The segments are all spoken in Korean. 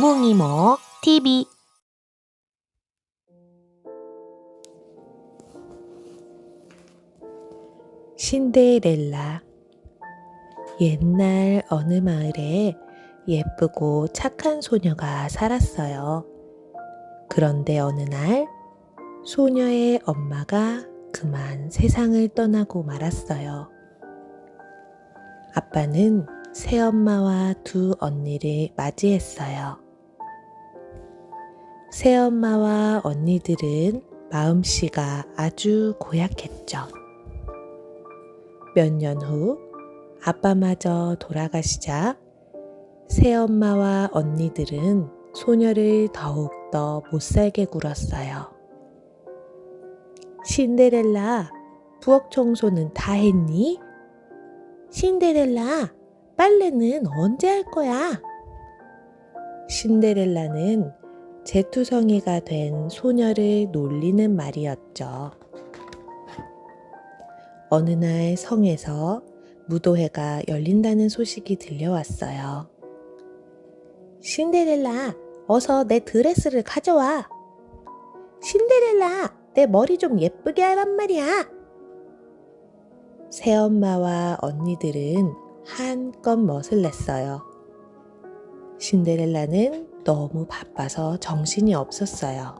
뭉이모 TV 신데렐라. 옛날 어느 마을에 예쁘고 착한 소녀가 살았어요. 그런데 어느 날 소녀의 엄마가 그만 세상을 떠나고 말았어요. 아빠는 새엄마와 두 언니를 맞이했어요. 새엄마와 언니들은 마음씨가 아주 고약했죠. 몇 년 후 아빠마저 돌아가시자 새엄마와 언니들은 소녀를 더욱더 못살게 굴었어요. 신데렐라, 부엌 청소는 다 했니? 신데렐라, 빨래는 언제 할 거야? 신데렐라는 재투성이가 된 소녀를 놀리는 말이었죠. 어느 날 성에서 무도회가 열린다는 소식이 들려왔어요. 신데렐라, 어서 내 드레스를 가져와. 신데렐라, 내 머리 좀 예쁘게 하란 말이야. 새엄마와 언니들은 한껏 멋을 냈어요. 신데렐라는 너무 바빠서 정신이 없었어요.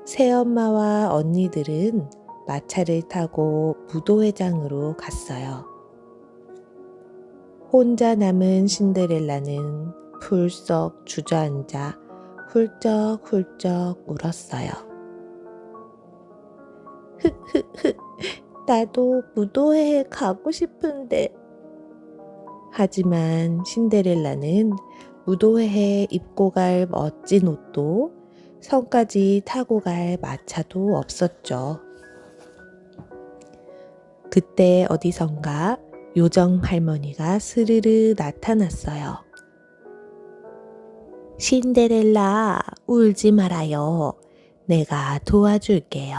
새엄마와 언니들은 마차를 타고 무도회장으로 갔어요. 혼자 남은 신데렐라는 풀썩 주저앉아 훌쩍훌쩍 울었어요. 흐흐흐, 나도 무도회에 가고 싶은데. 하지만 신데렐라는 무도회에 입고 갈 멋진 옷도 성까지 타고 갈 마차도 없었죠. 그때 어디선가 요정 할머니가 스르르 나타났어요. 신데렐라, 울지 말아요. 내가 도와줄게요.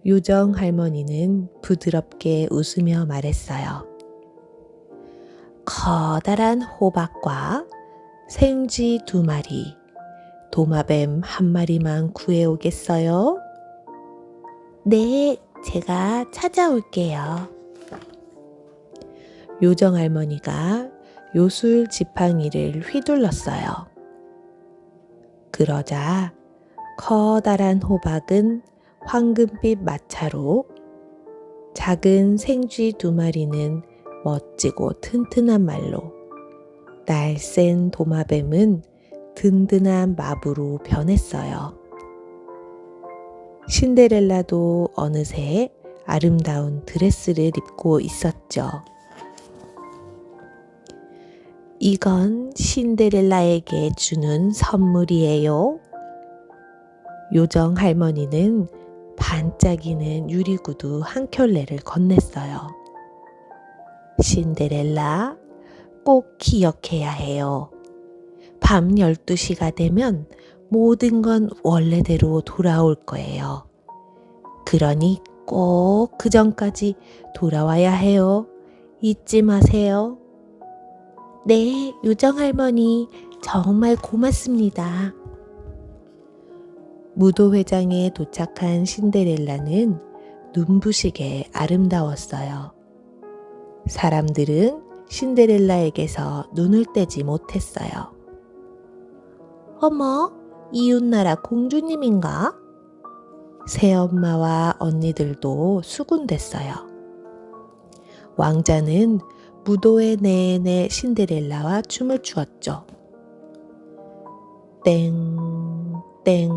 요정 할머니는 부드럽게 웃으며 말했어요. 커다란 호박과 생쥐 2마리, 도마뱀 1마리만 구해오겠어요? 네, 제가 찾아올게요. 요정 할머니가 요술 지팡이를 휘둘렀어요. 그러자 커다란 호박은 황금빛 마차로, 작은 생쥐 2마리는 멋지고 튼튼한 말로, 날쌘 도마뱀은 든든한 마부로 변했어요. 신데렐라도 어느새 아름다운 드레스를 입고 있었죠. 이건 신데렐라에게 주는 선물이에요. 요정 할머니는 반짝이는 유리구두 한 켤레를 건넸어요. 신데렐라, 꼭 기억해야 해요. 밤 12시가 되면 모든 건 원래대로 돌아올 거예요. 그러니 꼭 그 전까지 돌아와야 해요. 잊지 마세요. 네, 요정할머니, 정말 고맙습니다. 무도회장에 도착한 신데렐라는 눈부시게 아름다웠어요. 사람들은 신데렐라에게서 눈을 떼지 못했어요. 어머, 이웃나라 공주님인가? 새엄마와 언니들도 수군댔어요. 왕자는 무도회 내내 신데렐라와 춤을 추었죠. 땡, 땡,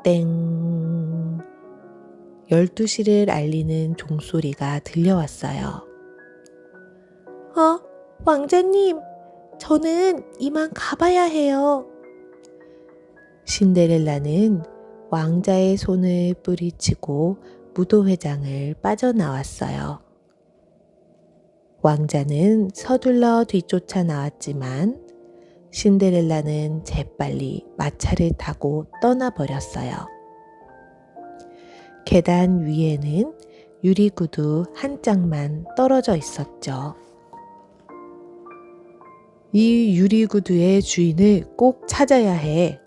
땡. 12시를 알리는 종소리가 들려왔어요. 왕자님, 저는 이만 가봐야 해요. 신데렐라는 왕자의 손을 뿌리치고 무도회장을 빠져나왔어요. 왕자는 서둘러 뒤쫓아 나왔지만 신데렐라는 재빨리 마차를 타고 떠나버렸어요. 계단 위에는 유리구두 한 짝만 떨어져 있었죠. 이 유리구두의 주인을 꼭 찾아야 해.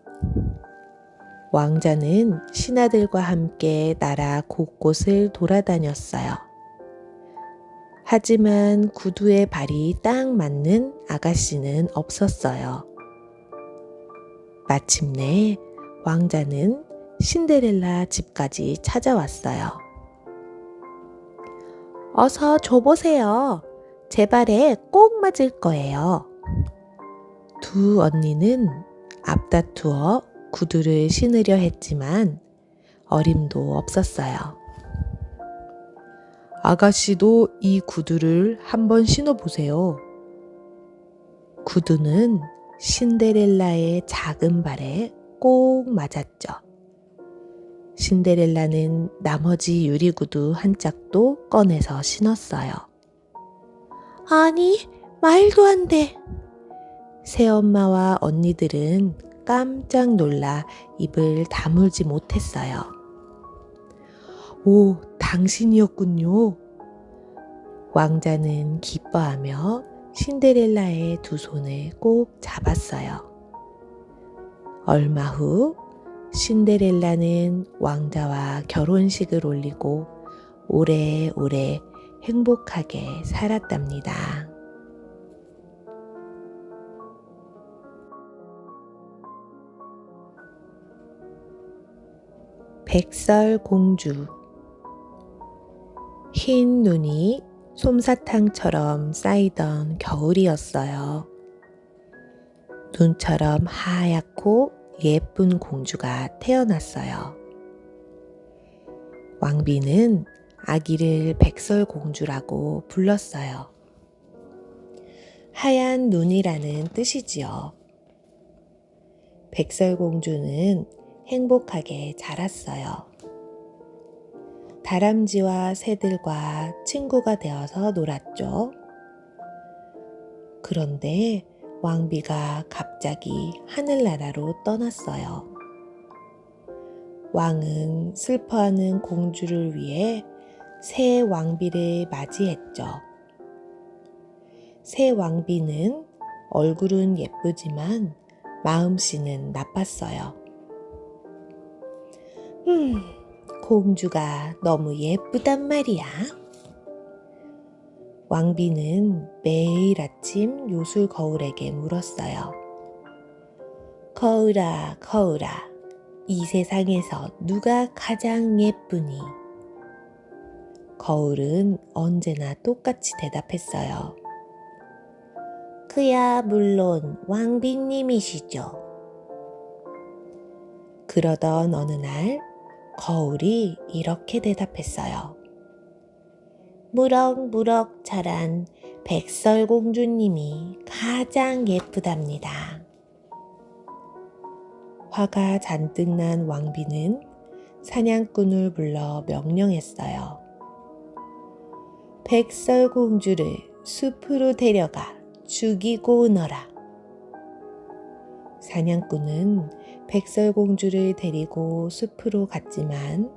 왕자는 신하들과 함께 나라 곳곳을 돌아다녔어요. 하지만 구두의 발이 딱 맞는 아가씨는 없었어요. 마침내 왕자는 신데렐라 집까지 찾아왔어요. 어서 줘보세요. 제 발에 꼭 맞을 거예요. 두 언니는 앞다투어 구두를 신으려 했지만 어림도 없었어요. 아가씨도 이 구두를 한번 신어보세요. 구두는 신데렐라의 작은 발에 꼭 맞았죠. 신데렐라는 나머지 유리구두 한 짝도 꺼내서 신었어요. 아니, 말도 안 돼. 새엄마와 언니들은 깜짝 놀라 입을 다물지 못했어요. 오, 당신이었군요. 왕자는 기뻐하며 신데렐라의 두 손을 꼭 잡았어요. 얼마 후 신데렐라는 왕자와 결혼식을 올리고 오래오래 행복하게 살았답니다. 백설공주. 흰 눈이 솜사탕처럼 쌓이던 겨울이었어요. 눈처럼 하얗고 예쁜 공주가 태어났어요. 왕비는 아기를 백설공주라고 불렀어요. 하얀 눈이라는 뜻이지요. 백설공주는 행복하게 자랐어요. 다람쥐와 새들과 친구가 되어서 놀았죠. 그런데 왕비가 갑자기 하늘나라로 떠났어요. 왕은 슬퍼하는 공주를 위해 새 왕비를 맞이했죠. 새 왕비는 얼굴은 예쁘지만 마음씨는 나빴어요. 공주가 너무 예쁘단 말이야. 왕비는 매일 아침 요술 거울에게 물었어요. 거울아, 거울아, 이 세상에서 누가 가장 예쁘니? 거울은 언제나 똑같이 대답했어요. 그야 물론 왕비님이시죠. 그러던 어느 날 거울이 이렇게 대답했어요. 무럭무럭 자란 백설공주님이 가장 예쁘답니다. 화가 잔뜩 난 왕비는 사냥꾼을 불러 명령했어요. 백설공주를 숲으로 데려가 죽이고 오너라. 사냥꾼은 백설공주를 데리고 숲으로 갔지만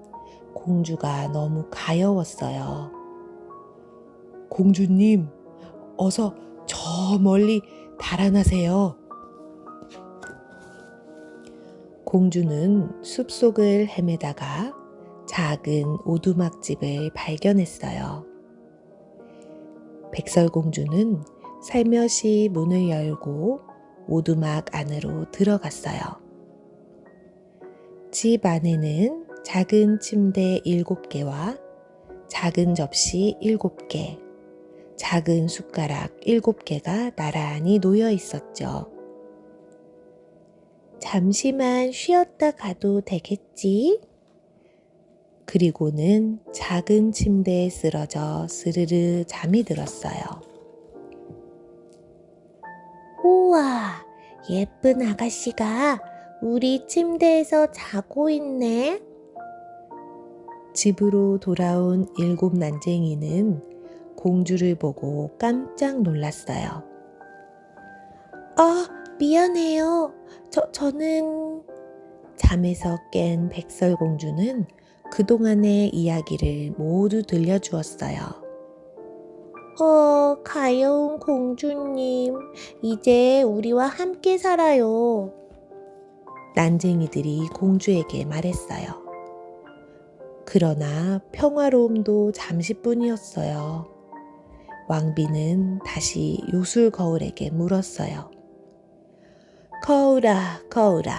공주가 너무 가여웠어요. 공주님, 어서 저 멀리 달아나세요. 공주는 숲속을 헤매다가 작은 오두막집을 발견했어요. 백설공주는 살며시 문을 열고 오두막 안으로 들어갔어요. 집 안에는 작은 침대 7개와 작은 접시 7개, 작은 숟가락 7개가 나란히 놓여 있었죠. 잠시만 쉬었다 가도 되겠지? 그리고는 작은 침대에 쓰러져 스르르 잠이 들었어요. 우와, 예쁜 아가씨가 우리 침대에서 자고 있네. 집으로 돌아온 7 난쟁이는 공주를 보고 깜짝 놀랐어요. 미안해요. 저는... 잠에서 깬 백설공주는 그동안의 이야기를 모두 들려주었어요. 가여운 공주님, 이제 우리와 함께 살아요. 난쟁이들이 공주에게 말했어요. 그러나 평화로움도 잠시뿐이었어요. 왕비는 다시 요술 거울에게 물었어요. 거울아, 거울아,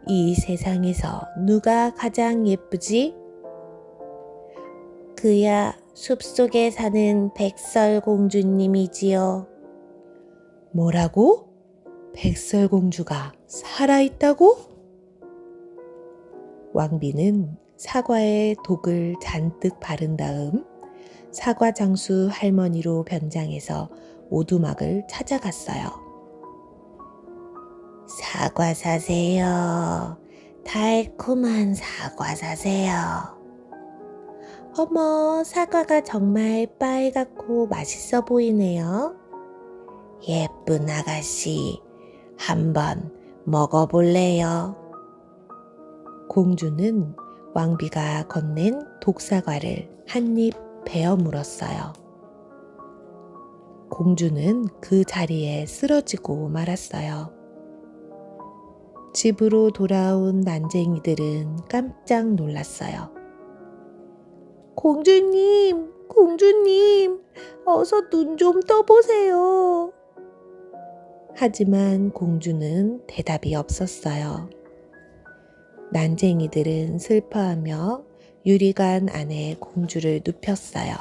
이 세상에서 누가 가장 예쁘지? 그야 숲속에 사는 백설공주님이지요. 뭐라고? 백설공주가 살아있다고? 왕비는 사과에 독을 잔뜩 바른 다음 사과장수 할머니로 변장해서 오두막을 찾아갔어요. 사과 사세요. 달콤한 사과 사세요. 어머, 사과가 정말 빨갛고 맛있어 보이네요. 예쁜 아가씨, 한번 먹어볼래요? 공주는 왕비가 건넨 독사과를 한 입 베어 물었어요. 공주는 그 자리에 쓰러지고 말았어요. 집으로 돌아온 난쟁이들은 깜짝 놀랐어요. 공주님, 공주님, 어서 눈 좀 떠보세요. 하지만 공주는 대답이 없었어요. 난쟁이들은 슬퍼하며 유리관 안에 공주를 눕혔어요.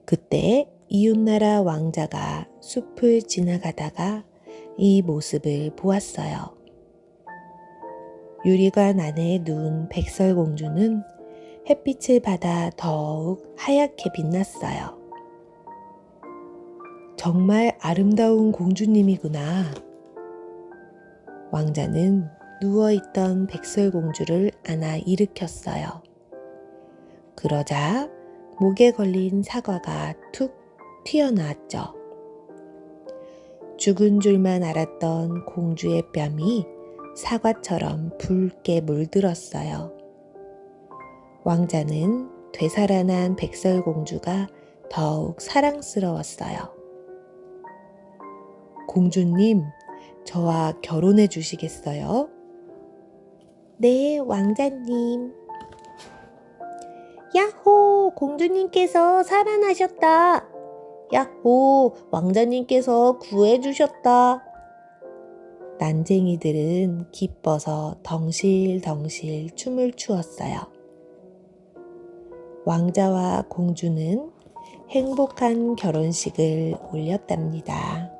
그때 이웃나라 왕자가 숲을 지나가다가 이 모습을 보았어요. 유리관 안에 누운 백설공주는 햇빛을 받아 더욱 하얗게 빛났어요. 정말 아름다운 공주님이구나. 왕자는 누워있던 백설공주를 안아 일으켰어요. 그러자 목에 걸린 사과가 툭 튀어나왔죠. 죽은 줄만 알았던 공주의 뺨이 사과처럼 붉게 물들었어요. 왕자는 되살아난 백설공주가 더욱 사랑스러웠어요. 공주님, 저와 결혼해 주시겠어요? 네, 왕자님. 야호! 공주님께서 살아나셨다. 야호! 왕자님께서 구해주셨다. 난쟁이들은 기뻐서 덩실덩실 춤을 추었어요. 왕자와 공주는 행복한 결혼식을 올렸답니다.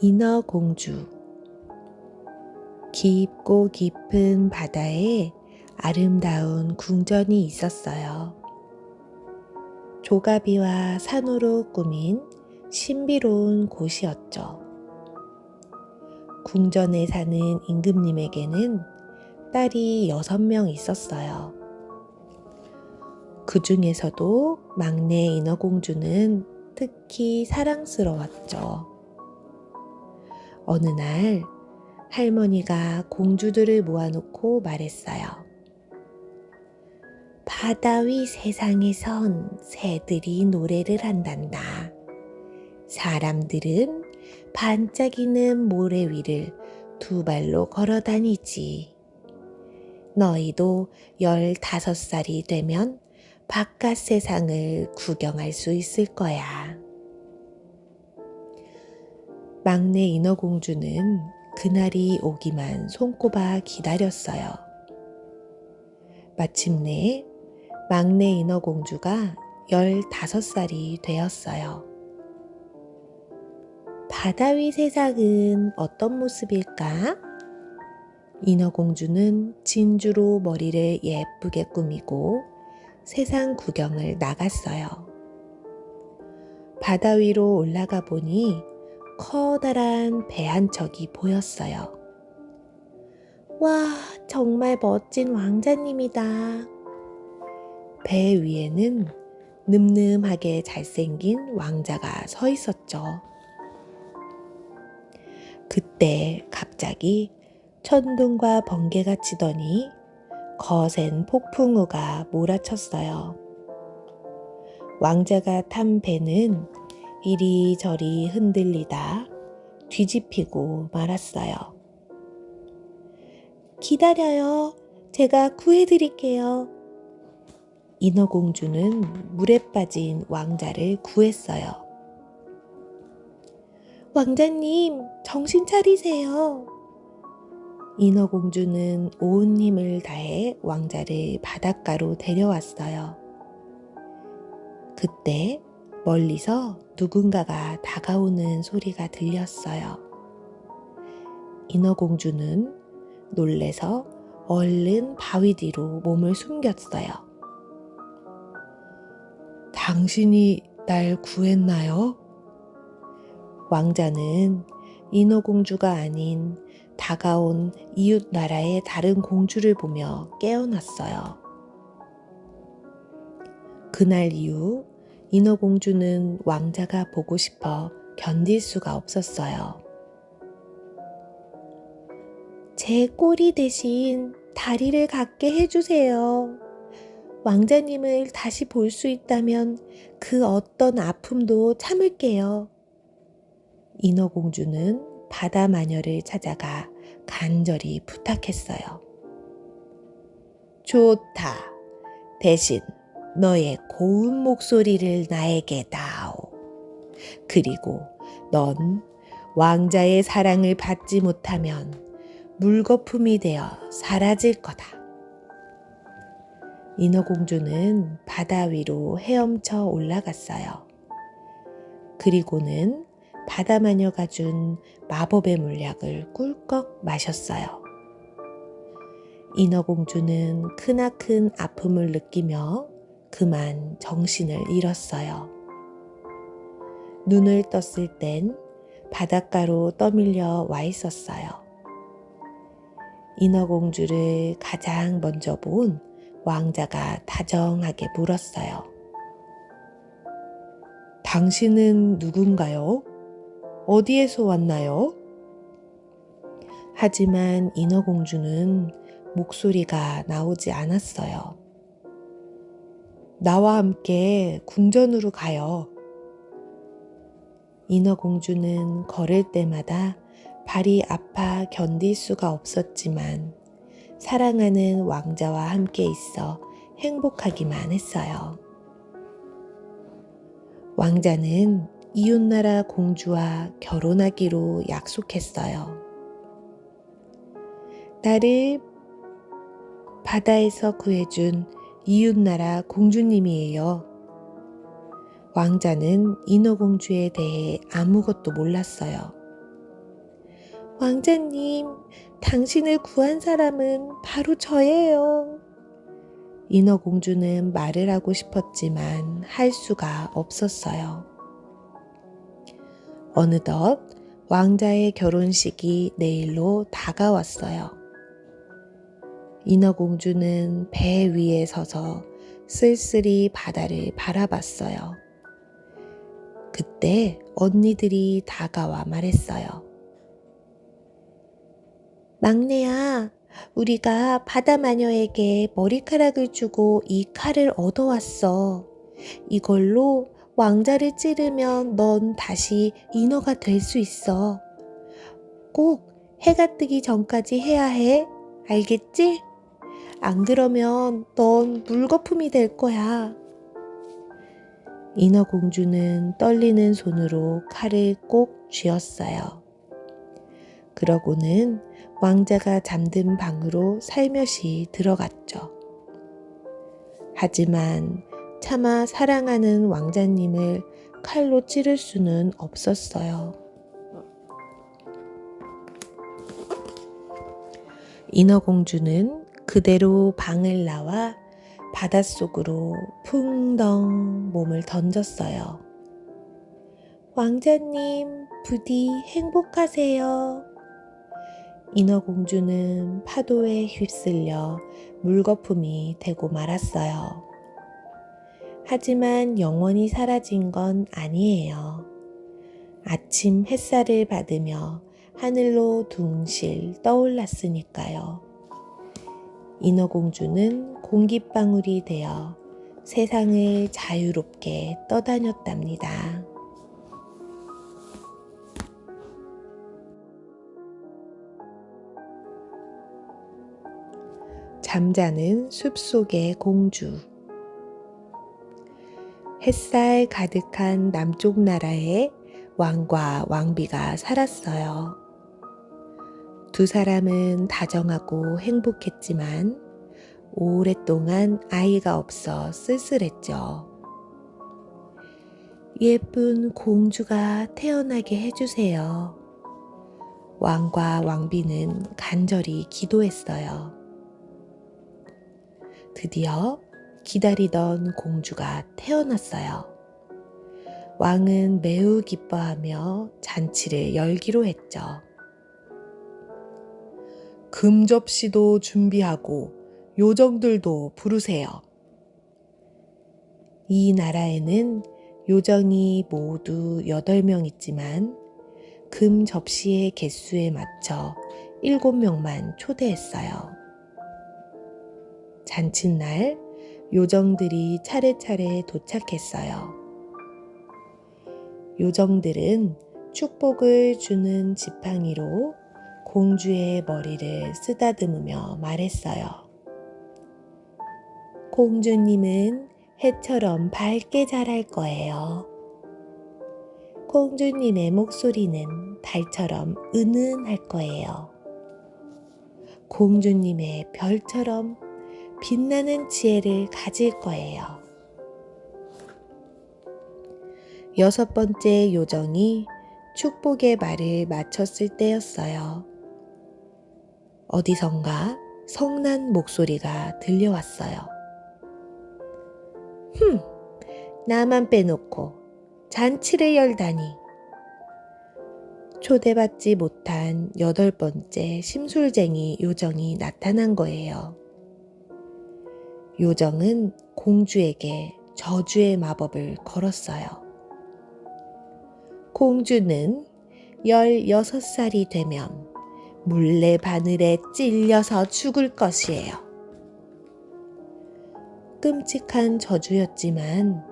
인어공주. 깊고 깊은 바다에 아름다운 궁전이 있었어요. 조가비와 산으로 꾸민 신비로운 곳이었죠. 궁전에 사는 임금님에게는 딸이 6명 있었어요. 그 중에서도 막내 인어공주는 특히 사랑스러웠죠. 어느 날 할머니가 공주들을 모아놓고 말했어요. 바다 위 세상에선 새들이 노래를 한단다. 사람들은 반짝이는 모래 위를 2발로 걸어 다니지. 너희도 15살이 되면 바깥 세상을 구경할 수 있을 거야. 막내 인어공주는 그날이 오기만 손꼽아 기다렸어요. 마침내 막내 인어공주가 15살이 되었어요. 바다 위 세상은 어떤 모습일까? 인어공주는 진주로 머리를 예쁘게 꾸미고 세상 구경을 나갔어요. 바다 위로 올라가 보니 커다란 배 한 척이 보였어요. 와, 정말 멋진 왕자님이다. 배 위에는 늠름하게 잘생긴 왕자가 서 있었죠. 그때 갑자기 천둥과 번개가 치더니 거센 폭풍우가 몰아쳤어요. 왕자가 탄 배는 이리저리 흔들리다 뒤집히고 말았어요. 기다려요. 제가 구해드릴게요. 인어공주는 물에 빠진 왕자를 구했어요. 왕자님, 정신 차리세요. 인어공주는 온 힘을 다해 왕자를 바닷가로 데려왔어요. 그때 멀리서 누군가가 다가오는 소리가 들렸어요. 인어공주는 놀래서 얼른 바위 뒤로 몸을 숨겼어요. 당신이 날 구했나요? 왕자는 인어공주가 아닌 다가온 이웃 나라의 다른 공주를 보며 깨어났어요. 그날 이후 인어공주는 왕자가 보고 싶어 견딜 수가 없었어요. 제 꼬리 대신 다리를 갖게 해주세요. 왕자님을 다시 볼 수 있다면 그 어떤 아픔도 참을게요. 인어공주는 바다 마녀를 찾아가 간절히 부탁했어요. 좋다. 대신 너의 고운 목소리를 나에게 다오. 그리고 넌 왕자의 사랑을 받지 못하면 물거품이 되어 사라질 거다. 인어공주는 바다 위로 헤엄쳐 올라갔어요. 그리고는 바다 마녀가 준 마법의 물약을 꿀꺽 마셨어요. 인어공주는 크나큰 아픔을 느끼며 그만 정신을 잃었어요. 눈을 떴을 땐 바닷가로 떠밀려 와 있었어요. 인어공주를 가장 먼저 본 왕자가 다정하게 물었어요. 당신은 누군가요? 어디에서 왔나요? 하지만 인어공주는 목소리가 나오지 않았어요. 나와 함께 궁전으로 가요. 인어공주는 걸을 때마다 발이 아파 견딜 수가 없었지만 사랑하는 왕자와 함께 있어 행복하기만 했어요. 왕자는 이웃나라 공주와 결혼하기로 약속했어요. 나를 바다에서 구해준 이웃나라 공주님이에요. 왕자는 인어공주에 대해 아무것도 몰랐어요. 왕자님, 당신을 구한 사람은 바로 저예요. 인어공주는 말을 하고 싶었지만 할 수가 없었어요. 어느덧 왕자의 결혼식이 내일로 다가왔어요. 인어공주는 배 위에 서서 쓸쓸히 바다를 바라봤어요. 그때 언니들이 다가와 말했어요. 막내야, 우리가 바다 마녀에게 머리카락을 주고 이 칼을 얻어왔어. 이걸로 왕자를 찌르면 넌 다시 인어가 될 수 있어. 꼭 해가 뜨기 전까지 해야 해. 알겠지? 안 그러면 넌 물거품이 될 거야. 인어공주는 떨리는 손으로 칼을 꼭 쥐었어요. 그러고는 왕자가 잠든 방으로 살며시 들어갔죠. 하지만 차마 사랑하는 왕자님을 칼로 찌를 수는 없었어요. 인어공주는 그대로 방을 나와 바닷속으로 풍덩 몸을 던졌어요. 왕자님, 부디 행복하세요. 인어공주는 파도에 휩쓸려 물거품이 되고 말았어요. 하지만 영원히 사라진 건 아니에요. 아침 햇살을 받으며 하늘로 둥실 떠올랐으니까요. 인어공주는 공기방울이 되어 세상을 자유롭게 떠다녔답니다. 잠자는 숲속의 공주. 햇살 가득한 남쪽 나라에 왕과 왕비가 살았어요. 두 사람은 다정하고 행복했지만 오랫동안 아이가 없어 쓸쓸했죠. 예쁜 공주가 태어나게 해주세요. 왕과 왕비는 간절히 기도했어요. 드디어 기다리던 공주가 태어났어요. 왕은 매우 기뻐하며 잔치를 열기로 했죠. 금접시도 준비하고 요정들도 부르세요. 이 나라에는 요정이 모두 8명 있지만 금 접시의 개수에 맞춰 7명만 초대했어요. 잔칫날 요정들이 차례차례 도착했어요. 요정들은 축복을 주는 지팡이로 공주의 머리를 쓰다듬으며 말했어요. 공주님은 해처럼 밝게 자랄 거예요. 공주님의 목소리는 달처럼 은은할 거예요. 공주님의 별처럼 빛나는 지혜를 가질 거예요. 6번째 요정이 축복의 말을 마쳤을 때였어요. 어디선가 성난 목소리가 들려왔어요. 나만 빼놓고 잔치를 열다니. 초대받지 못한 8번째 심술쟁이 요정이 나타난 거예요. 요정은 공주에게 저주의 마법을 걸었어요. 공주는 16살이 되면 물레 바늘에 찔려서 죽을 것이에요. 끔찍한 저주였지만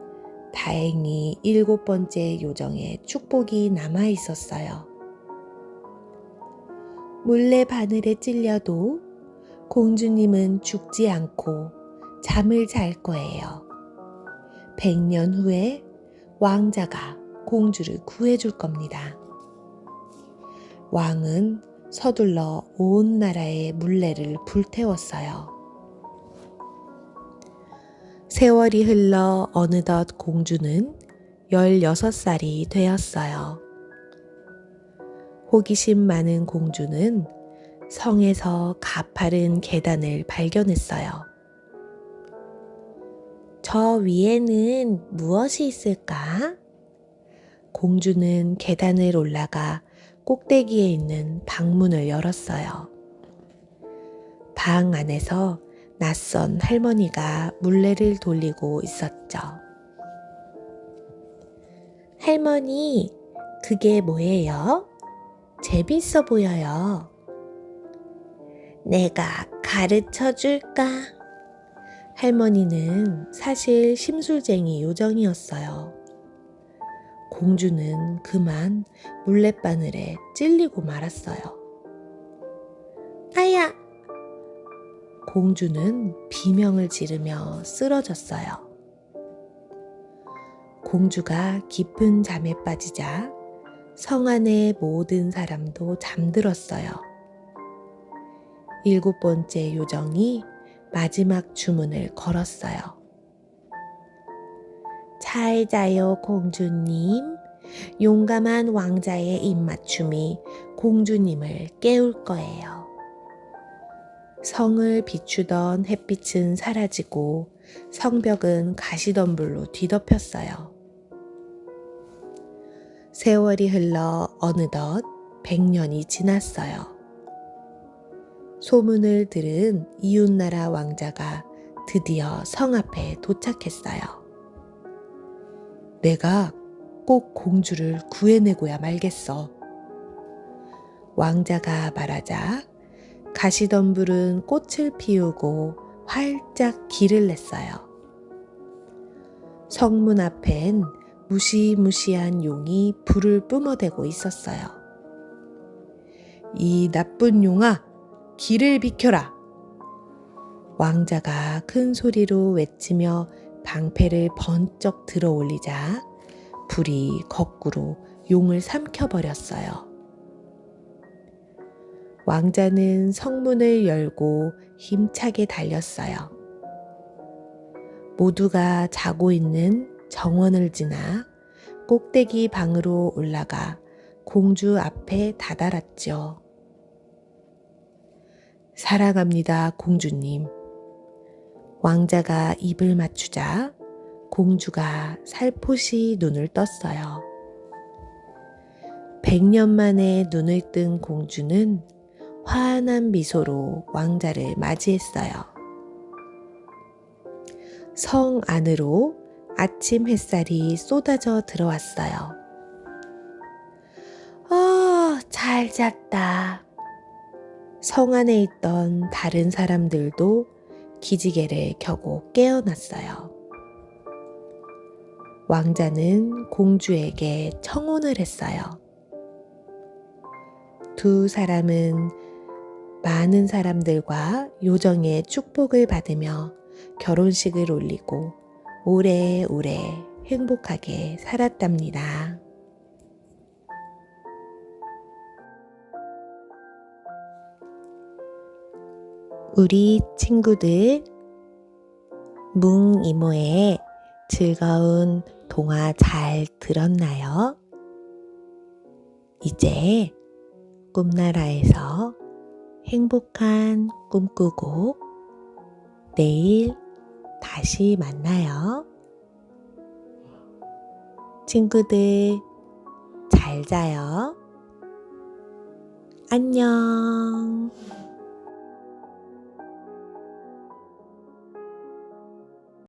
다행히 7번째 요정의 축복이 남아 있었어요. 물레 바늘에 찔려도 공주님은 죽지 않고 잠을 잘 거예요. 100년 후에 왕자가 공주를 구해줄 겁니다. 왕은 서둘러 온 나라의 물레를 불태웠어요. 세월이 흘러 어느덧 공주는 16살이 되었어요. 호기심 많은 공주는 성에서 가파른 계단을 발견했어요. 저 위에는 무엇이 있을까? 공주는 계단을 올라가 꼭대기에 있는 방문을 열었어요. 방 안에서 낯선 할머니가 물레를 돌리고 있었죠. 할머니, 그게 뭐예요? 재밌어 보여요. 내가 가르쳐 줄까? 할머니는 사실 심술쟁이 요정이었어요. 공주는 그만 물레바늘에 찔리고 말았어요. 아야! 공주는 비명을 지르며 쓰러졌어요. 공주가 깊은 잠에 빠지자 성 안의 모든 사람도 잠들었어요. 7번째 요정이 마지막 주문을 걸었어요. 잘 자요, 공주님. 용감한 왕자의 입맞춤이 공주님을 깨울 거예요. 성을 비추던 햇빛은 사라지고 성벽은 가시덤불로 뒤덮였어요. 세월이 흘러 어느덧 100년이 지났어요. 소문을 들은 이웃나라 왕자가 드디어 성 앞에 도착했어요. 내가 꼭 공주를 구해내고야 말겠어. 왕자가 말하자 가시덤불은 꽃을 피우고 활짝 길을 냈어요. 성문 앞엔 무시무시한 용이 불을 뿜어대고 있었어요. 이 나쁜 용아, 길을 비켜라! 왕자가 큰 소리로 외치며 방패를 번쩍 들어 올리자 불이 거꾸로 용을 삼켜버렸어요. 왕자는 성문을 열고 힘차게 달렸어요. 모두가 자고 있는 정원을 지나 꼭대기 방으로 올라가 공주 앞에 다다랐죠. 사랑합니다, 공주님. 왕자가 입을 맞추자 공주가 살포시 눈을 떴어요. 100년 만에 눈을 뜬 공주는 환한 미소로 왕자를 맞이했어요. 성 안으로 아침 햇살이 쏟아져 들어왔어요. 잘 잤다. 성 안에 있던 다른 사람들도 기지개를 켜고 깨어났어요. 왕자는 공주에게 청혼을 했어요. 두 사람은 많은 사람들과 요정의 축복을 받으며 결혼식을 올리고 오래오래 행복하게 살았답니다. 우리 친구들, 뭉 이모의 즐거운 동화 잘 들었나요? 이제 꿈나라에서 행복한 꿈 꾸고 내일 다시 만나요. 친구들, 잘 자요. 안녕.